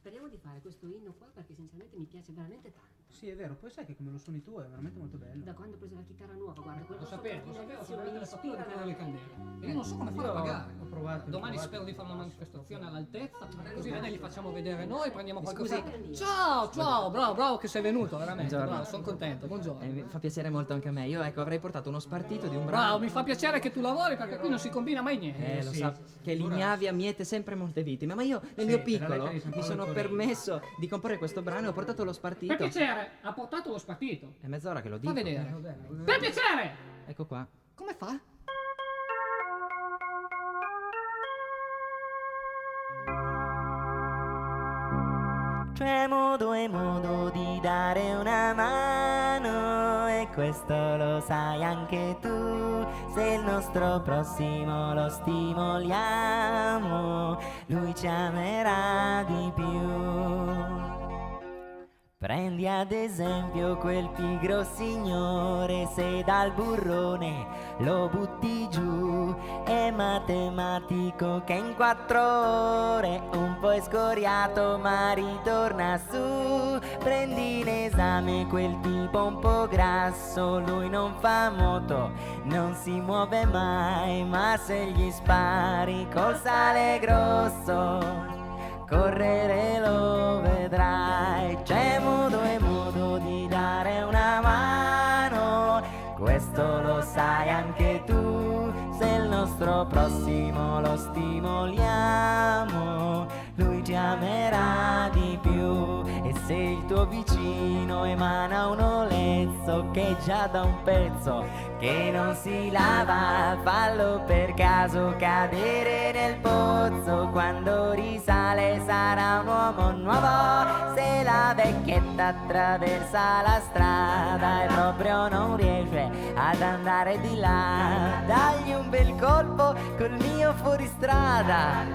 speriamo di fare questo inno qua perché sinceramente mi piace veramente tanto. Sì, è vero, poi sai che come lo suoni tu è veramente molto bello. Da quando ho preso la chitarra nuova, guarda, quello Lo sapevo, mi le fatture ispira di quelle candele. E io non so come Io farlo a pagare. ho provato. Domani spero di fare una manifestazione all'altezza, così vedete, li facciamo vedere noi, prendiamo qualcosa. Scusi. Ciao, ciao, bravo che sei venuto, veramente. Buongiorno. Bravo, sono contento, buongiorno. Mi fa piacere molto anche a me. Io ecco avrei portato uno spartito di un brano. Bravo, mi fa piacere che tu lavori perché qui non si combina mai niente. Lo sì. sa, che l'ignavia miete sempre molte vittime, ma io nel mio piccolo per la lettera di San mi Paolo sono Torino. permesso di comporre questo brano e ho portato lo spartito. Per piacere, ha portato lo spartito. È mezz'ora che lo Fa dico. vedere. Per piacere! Ecco qua. Come fa? C'è modo e modo di dare una mano e questo lo sai anche tu. Se il nostro prossimo lo stimoliamo, lui ci amerà di più. Prendi ad esempio quel pigro signore, se dal burrone lo butti giù, è matematico che in 4 ore un po' è scoriato ma ritorna su. Prendi in esame quel tipo un po' grasso, lui non fa moto, non si muove mai, ma se gli spari col sale grosso correre lo vedrai. C'è modo e modo di dare una mano, questo lo sai anche tu. Se il nostro prossimo lo stimoliamo, lui ci amerà di più. E se il tuo vicino emana un olezzo che già da un pezzo che non si lava, fallo per caso cadere nel pozzo. Quando risale sarà un uomo nuovo. Se la vecchietta attraversa la strada e proprio non riesce ad andare di là, dagli un bel colpo col mio fuoristrada,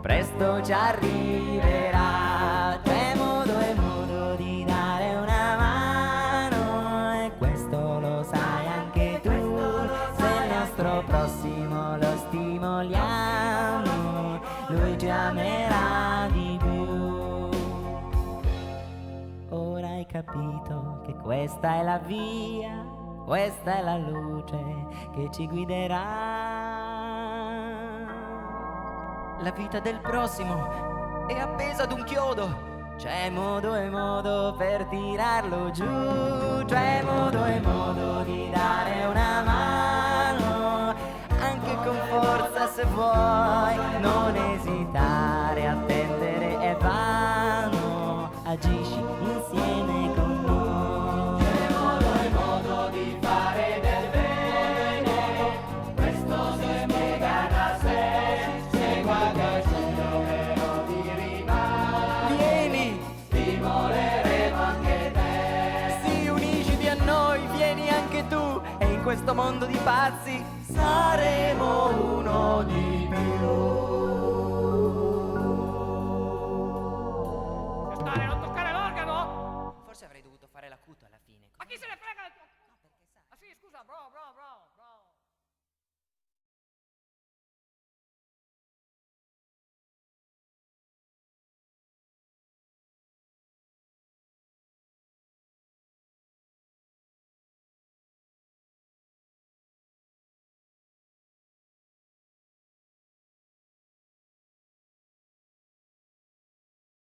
presto ci arriverà. C'è modo e modo di dare una mano e questo lo sai anche tu. Se il nostro prossimo lo stimoliamo, lui ci amerà di più. Ora hai capito che questa è la via, questa è la luce che ci guiderà. La vita del prossimo è appesa ad un chiodo. C'è modo e modo per tirarlo giù. C'è modo e modo di dare una mano, anche con forza se vuoi. Non esitare, attendere è vano. Agisci insieme con noi. C'è modo e modo di fare del bene, questo si spiega da sé. Se guardi al cielo però ti rimane, vieni, stimoleremo anche te. Si unisciti a noi, vieni anche tu, e in questo mondo di pazzi saremo uno di più.